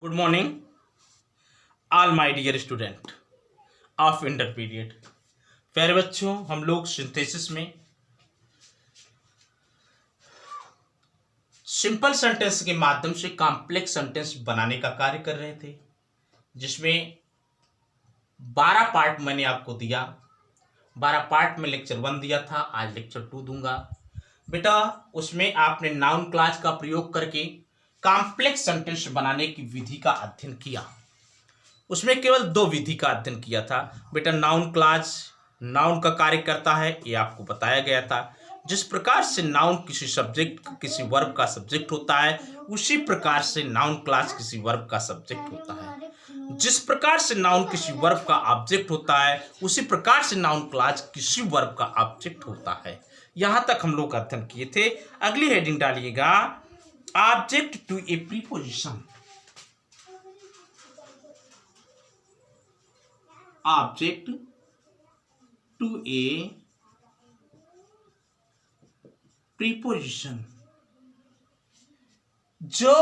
Good morning all my dear student of intermediate. प्यारे बच्चों, हम लोग सिंथेसिस में सिंपल सेंटेंस के माध्यम से कॉम्प्लेक्स सेंटेंस बनाने का कार्य कर रहे थे, जिसमें 12 पार्ट मैंने आपको दिया। 12 पार्ट में लेक्चर 1 दिया था, आज लेक्चर 2 दूंगा। बेटा, उसमें आपने नाउन क्लॉज का प्रयोग करके कॉम्प्लेक्स सेंटेंस बनाने की विधि का अध्ययन किया। उसमें केवल 2 विधि का अध्ययन किया था। बेटा, नाउन क्लॉज नाउन का कार्य करता है, ये आपको बताया गया था। जिस प्रकार से नाउन किसी सब्जेक्ट किसी वर्ब का सब्जेक्ट होता है, उसी प्रकार से नाउन क्लॉज किसी वर्ब का सब्जेक्ट होता है। जिस प्रकार से नाउन किसी वर्ब का ऑब्जेक्ट होता है, उसी प्रकार से नाउन क्लॉज किसी वर्ब का ऑब्जेक्ट होता है। यहां तक हम लोग अध्ययन किए थे। अगली हेडिंग डालिएगा, object to a preposition. Object to a preposition. जो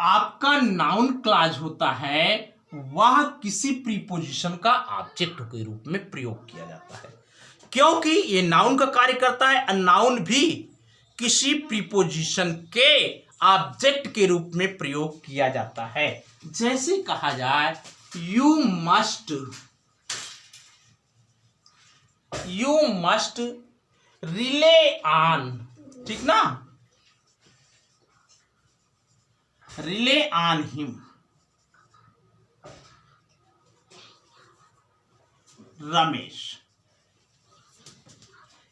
आपका नाउन क्लॉज होता है, वह किसी प्रीपोजिशन का ऑब्जेक्ट के रूप में प्रयोग किया जाता है, क्योंकि ये नाउन का कार्य करता है और नाउन भी किसी प्रीपोजिशन के ऑब्जेक्ट के रूप में प्रयोग किया जाता है। जैसे कहा जाए, यू मस्ट रिले ऑन, ठीक ना, रिले ऑन हिम। रमेश,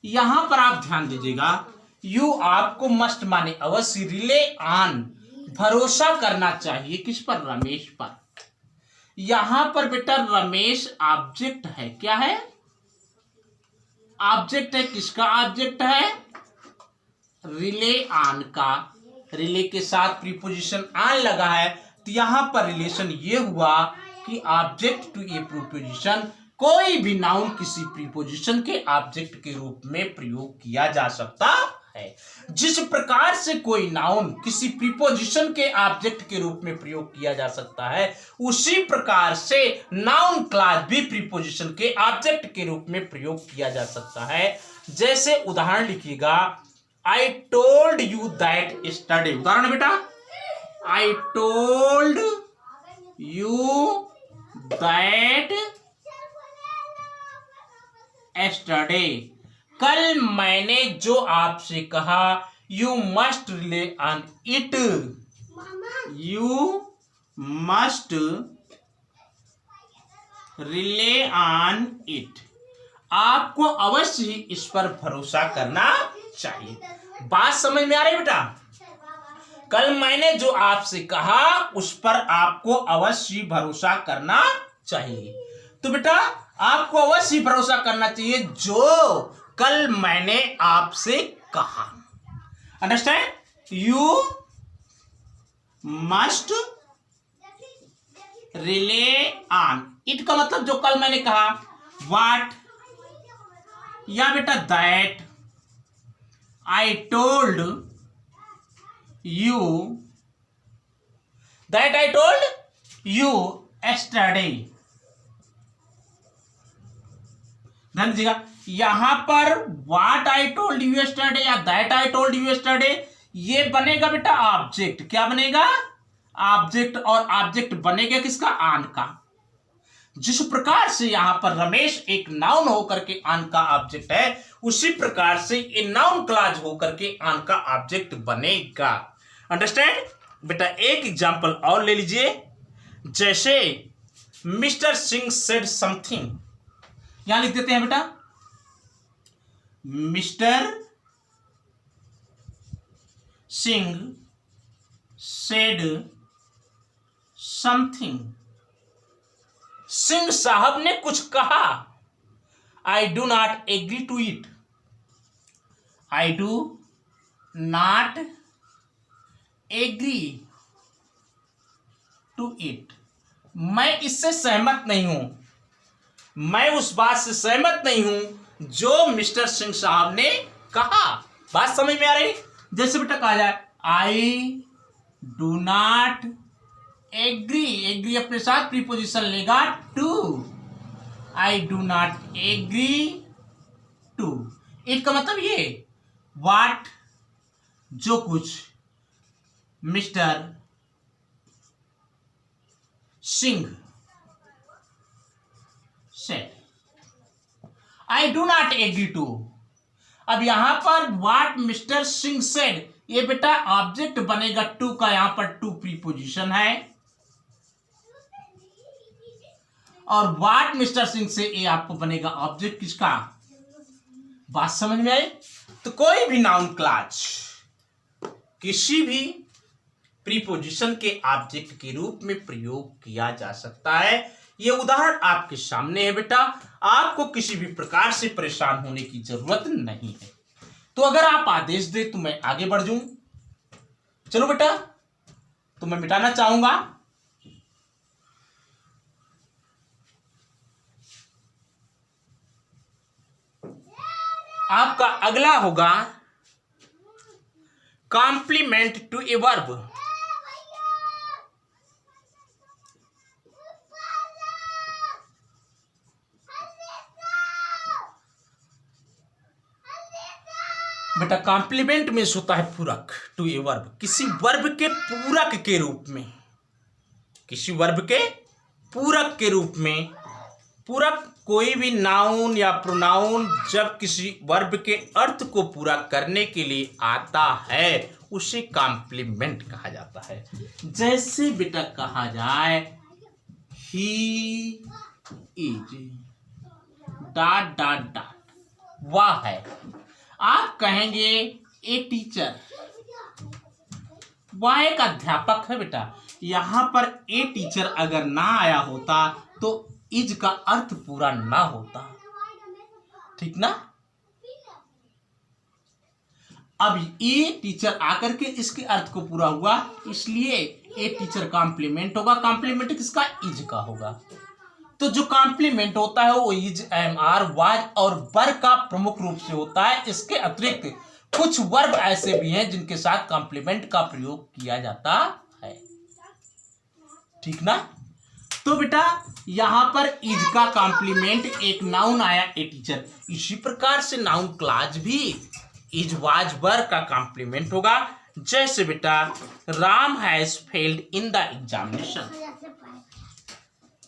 यहां पर आप ध्यान दीजिएगा, यू आपको मस्ट माने अवश्य, रिले ऑन भरोसा करना चाहिए, किस पर? रमेश पर। यहां पर बेटा रमेश ऑब्जेक्ट है। क्या है? ऑब्जेक्ट है। किसका ऑब्जेक्ट है? रिले ऑन का। रिले के साथ प्रीपोजिशन ऑन लगा है, तो यहां पर रिलेशन ये हुआ कि ऑब्जेक्ट टू ए प्रीपोजिशन, कोई भी नाउन किसी प्रीपोजिशन के ऑब्जेक्ट के रूप में प्रयोग किया जा सकता है। जिस प्रकार से कोई नाउन किसी प्रीपोजिशन के ऑब्जेक्ट के रूप में प्रयोग किया जा सकता है, उसी प्रकार से नाउन क्लॉज भी प्रीपोजिशन के ऑब्जेक्ट के रूप में प्रयोग किया जा सकता है। जैसे उदाहरण लिखिएगा, आई टोल्ड यू दैट यस्टरडे। उदाहरण बेटा, आई टोल्ड यू दैट यस्टरडे। कल मैंने जो आपसे कहा, you must rely on it. You must rely on it. आपको अवश्य ही इस पर भरोसा करना चाहिए। बात समझ में आ रही बेटा? कल मैंने जो आपसे कहा, उस पर आपको अवश्य भरोसा करना चाहिए। तो बेटा, आपको अवश्य भरोसा करना चाहिए जो कल मैंने आपसे कहा। Understand? You must rely on it का मतलब जो कल मैंने कहा। व्हाट, या बेटा that I told you, that I told you yesterday. ध्यान दीजिएगा, यहां पर what I told you yesterday या that I told you yesterday, ये बनेगा बेटा ऑब्जेक्ट। क्या बनेगा? ऑब्जेक्ट। और ऑब्जेक्ट बनेगा किसका? ऑन का। जिस प्रकार से यहां पर रमेश एक नाउन होकर के ऑन का ऑब्जेक्ट है, उसी प्रकार से ये नाउन क्लॉज होकर के ऑन का ऑब्जेक्ट बनेगा। अंडरस्टैंड? बेटा, एक एग्जांपल और ले लीजिए। जैसे मिस्टर सिंह सेड समथिंग, यहां लिख देते हैं बेटा, mister Singh said something. Singh साहब ने कुछ कहा। I do not agree to it. I do not agree to it. मैं इससे सहमत नहीं हूं। मैं उस बात से सहमत नहीं हूं जो मिस्टर सिंह साहब ने कहा। बात समझ में आ रही? जैसे बेटा कहा जाए, I do not agree, agree अपने साथ प्रीपोजिशन लेगा to. I do not agree to. It का मतलब ये वाट, जो कुछ mister Singh said, I do not agree to. अब यहां पर व्हाट मिस्टर सिंह सेड, ये बेटा ऑब्जेक्ट बनेगा टू का, यहां पर टू प्रीपोजिशन है, और व्हाट मिस्टर सिंह से ये आपको बनेगा ऑब्जेक्ट किसका। बात समझ में आई। तो कोई भी नाउन क्लॉज किसी भी प्रीपोजिशन के ऑब्जेक्ट के रूप में प्रयोग किया जा सकता है। ये उदाहरण आपके सामने है बेटा, आपको किसी भी प्रकार से परेशान होने की जरूरत नहीं है। तो अगर आप आदेश दे तो मैं आगे बढ़ जाऊं। चलो बेटा, तो मैं मिटाना चाहूंगा। आपका अगला होगा कॉम्प्लीमेंट टू ए वर्ब। बेटा कॉम्प्लीमेंट में होता है पूरक टू ए वर्ब, किसी वर्ब के पूरक के रूप में, किसी वर्ब के पूरक के रूप में। पूरक कोई भी नाउन या प्रोनाउन जब किसी वर्ब के अर्थ को पूरा करने के लिए आता है उसे कॉम्प्लीमेंट कहा जाता है। जैसे बेटा कहा जाए he is dot dot dot, वह है। आप कहेंगे ए टीचर, वह एक अध्यापक है बेटा। यहां पर ए टीचर अगर ना आया होता तो इज का अर्थ पूरा ना होता, ठीक ना। अब ए टीचर आकर के इसके अर्थ को पूरा हुआ, इसलिए ए टीचर कॉम्प्लीमेंट होगा। कॉम्प्लीमेंट किसका, इज का होगा। तो जो कॉम्प्लीमेंट होता है वो इज, एम, आर, वाज और वर का प्रमुख रूप से होता है। इसके अतिरिक्त कुछ वर्ब ऐसे भी हैं जिनके साथ कॉम्प्लीमेंट का प्रयोग किया जाता है, ठीक ना। तो बेटा यहां पर इज का कॉम्प्लीमेंट एक नाउन आया ए टीचर, इसी प्रकार से नाउन क्लॉज भी इज, वाज, वर का कॉम्प्लीमेंट होगा। जैसे बेटा Ram has failed in the examination,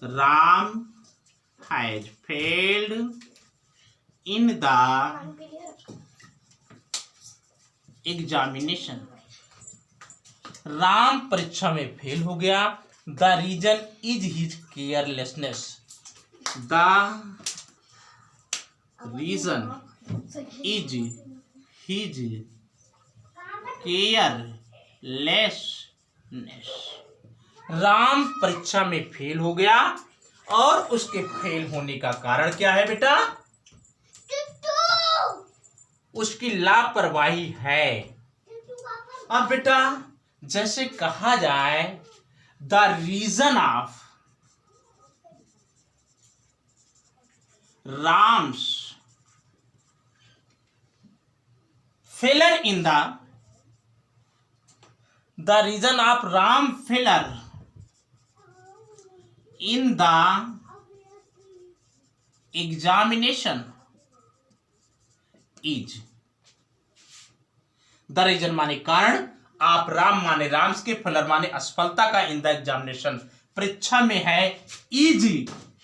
Ram has failed in the examination, Ram परीक्षा में फेल हो गया। The reason is his carelessness, the reason is his carelessness. Ram परीक्षा में फेल हो गया और उसके फेल होने का कारण क्या है बेटा, उसकी लापरवाही है। अब बेटा जैसे कहा जाए the reason of Ram's failure in the reason of Ram failure in the examination is, the reason माने कारण, आप राम माने राम्स के, फेलर माने असफलता का, इन द एग्जामिनेशन परीक्षा में है, is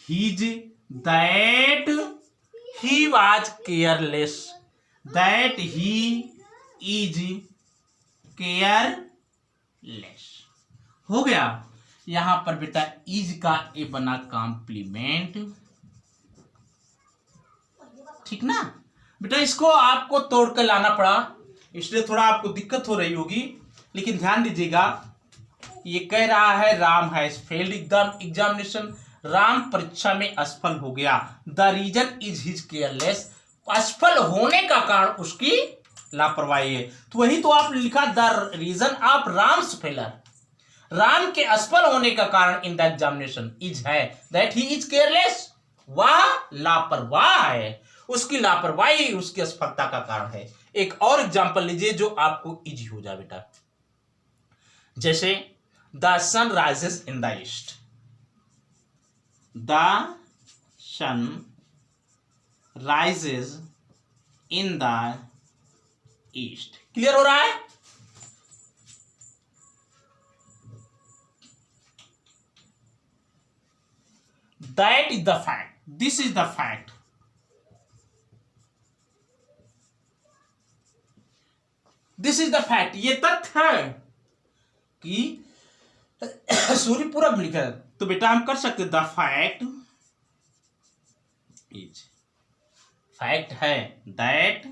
his that he was careless, that he is careless. हो गया। यहां पर बेटा इज का ए बना कॉम्प्लीमेंट, ठीक ना बेटा। इसको आपको तोड़ कर लाना पड़ा, इसलिए थोड़ा आपको दिक्कत हो रही होगी, लेकिन ध्यान दीजिएगा। ये कह रहा है Ram has failed examination, Ram परीक्षा में असफल हो गया। The reason is his careless, असफल होने का कारण उसकी लापरवाही है। तो वही तो आपने लिखा, the reason of Ram's failure, Ram के असफल होने का कारण इन द एग्जामिनेशन इज है दैट ही इज केयरलेस, वह लापरवाह है, उसकी लापरवाही उसकी असफलता का कारण है। एक और एग्जांपल लीजिए जो आपको इजी हो जाए बेटा। जैसे the sun rises in the east, the sun rises in the east. Clear हो रहा है? That is the fact, this is the fact. This is the fact, ये तथ्य है कि सूर्य पूरब लिखा है, तो बेटा हम कर सकते द फैक्ट इज, फैक्ट है that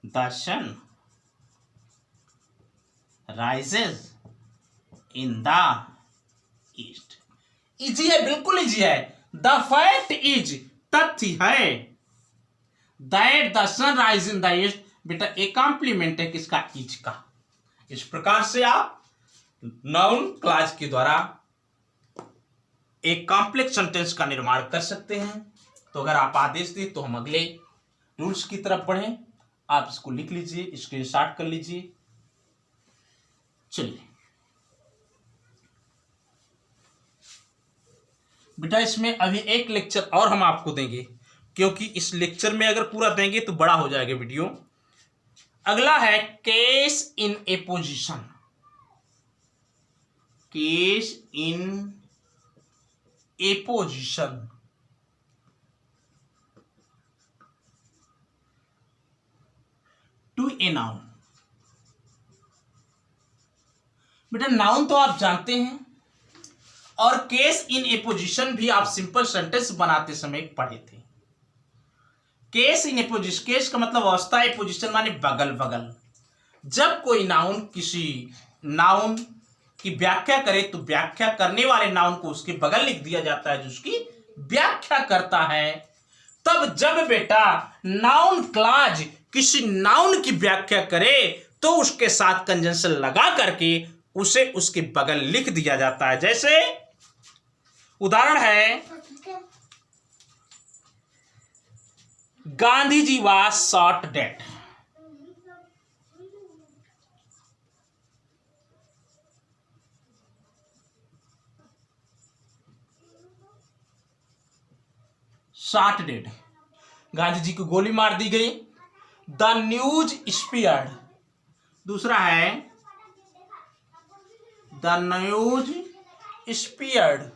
the sun rises in the east. Easy है, बिल्कुल इजी है। द फैक्ट इज, तथ्य है, that the sun rise in the east. बेटा एक कॉम्प्लीमेंट है किसका? इज का। इस प्रकार से आप नाउन क्लॉज के द्वारा एक कॉम्प्लेक्स सेंटेंस का निर्माण कर सकते हैं। तो अगर आप आदेश दें तो हम अगले रूल्स की तरफ बढ़ें। आप इसको लिख लीजिए, स्क्रीनशॉट कर लीजिए। चलिए बेटा, इसमें अभी एक लेक्चर और हम आपको देंगे, क्योंकि इस लेक्चर में अगर पूरा देंगे तो बड़ा हो जाएगा वीडियो। अगला है case in a position, case in a position. To a noun. बेटा नाउन तो आप जानते हैं, और केस इन ए पोजीशन भी आप सिंपल सेंटेंस बनाते समय पढ़े थे। Case in a position, case का मतलब अवस्था, ए पोजीशन माने बगल बगल। जब कोई नाउन किसी नाउन की व्याख्या करे तो व्याख्या करने वाले नाउन को उसके बगल लिख दिया जाता है जो उसकी व्याख्या करता है। तब जब बेटा नाउन क्लॉज किसी नाउन की व्याख्या करे तो उसके साथ कंजंक्शन लगा करके उसे उसके बगल लिख दिया जाता है। जैसे उदाहरण है, Gandhi ji was shot dead. Shot dead, Gandhi ji को गोली मार दी गई। द न्यूज स्प्रेड, दूसरा है the news spread.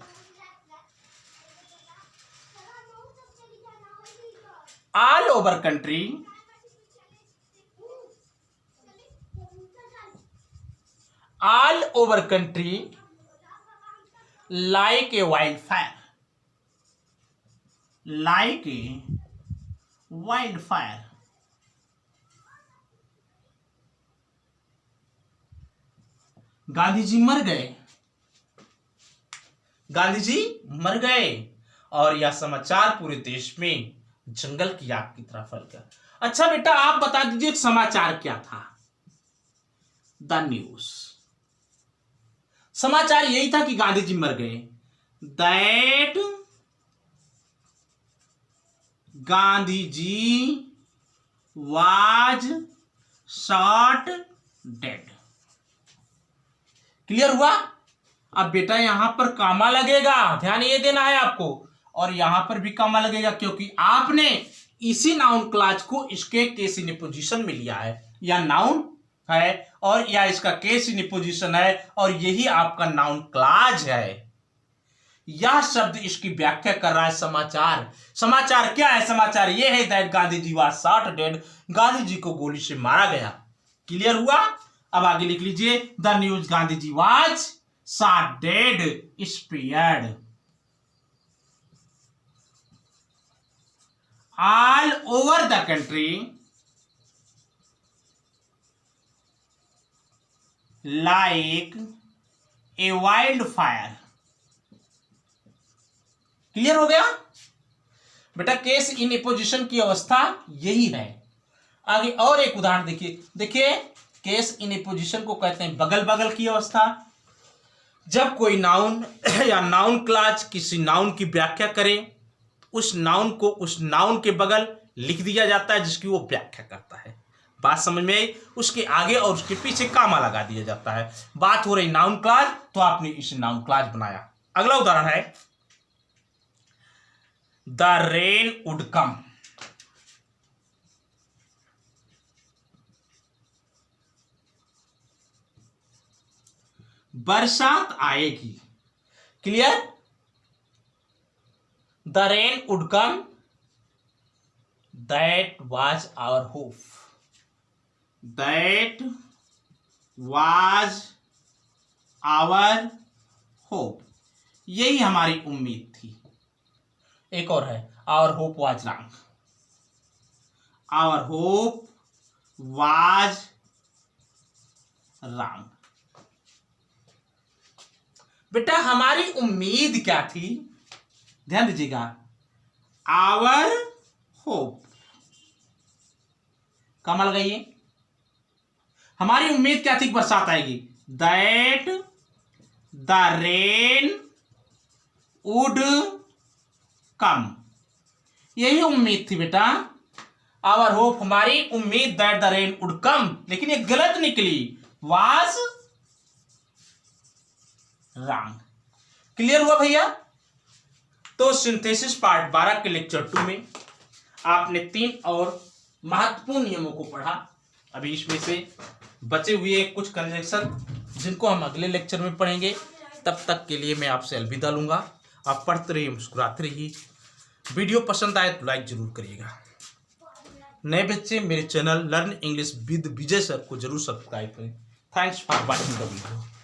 All over country, all over country like a wild fire, like a wild fire. Gandhi ji मर गए, गांधी जी मर गए, और यह समाचार पूरे देश में जंगल की आग की तरह फैल गया। अच्छा बेटा आप बता दीजिए समाचार क्या था? The news. समाचार यही था कि गांधी जी मर गए। That Gandhi ji was shot dead. Clear हुआ? अब बेटा यहां पर कामा लगेगा, ध्यान ये देना है आपको, और यहां पर भी कामा लगेगा क्योंकि आपने इसी नाउन क्लॉज को इसके केस इन पोजीशन में लिया है। या नाउन है और या इसका केस इन पोजीशन है, और यही आपका नाउन क्लॉज है। यह शब्द इसकी व्याख्या कर रहा है समाचार। समाचार क्या है? समाचार यह है that Gandhi ji was shot dead, Gandhi ji को गोली से मारा गया। क्लियर हुआ? अब आगे लिख लीजिए, the news Gandhi ji was shot dead spread all over the country like a wildfire। Clear हो गया बेटा? केस इन पोजीशन की अवस्था यही है। आगे और एक उदाहरण देखिए, देखिए केस इन पोजीशन को कहते हैं बगल बगल की अवस्था। जब कोई नाउन या नाउन क्लॉज किसी नाउन की व्याख्या करे, उस नाउन को उस नाउन के बगल लिख दिया जाता है जिसकी वो व्याख्या करता है। बात समझ में आई। उसके आगे और उसके पीछे कामा लगा दिया जाता है। बात हो रही नाउन क्लॉज, तो आपने इसे नाउन क्लॉज बनाया। अगला उदाहरण है द रेन वुड कम। बरसात आएगी। Clear? The rain would come, that was our hope. That was our hope, यही हमारी उम्मीद थी। एक और है our hope was wrong. Our hope was wrong. बेटा हमारी उम्मीद क्या थी? ध्यान दीजिएगा, आवर होप, कमा लगाइए। हमारी उम्मीद क्या थी कि बरसात आएगी? दैट द रेन वुड कम, यही उम्मीद थी बेटा। आवर होप, हमारी उम्मीद, दैट द रेन वुड कम, लेकिन ये गलत निकली। Was wrong. क्लियर हुआ भैया? तो सिंथेसिस पार्ट 12 के लेक्चर 2 में आपने 3 और महत्वपूर्ण नियमों को पढ़ा। अभी इसमें से बचे हुए कुछ कंजंक्शन जिनको हम अगले लेक्चर में पढ़ेंगे। तब तक के लिए मैं आपसे अलविदा लूंगा। आप पढ़ते रहिए, मुस्कुराते रहिए। वीडियो पसंद आए तो लाइक जरूर करिएगा। नए बच्चे मेरे channel learn English with Vijay sir को जरूर सब्सक्राइब करें। Thanks for watching the video.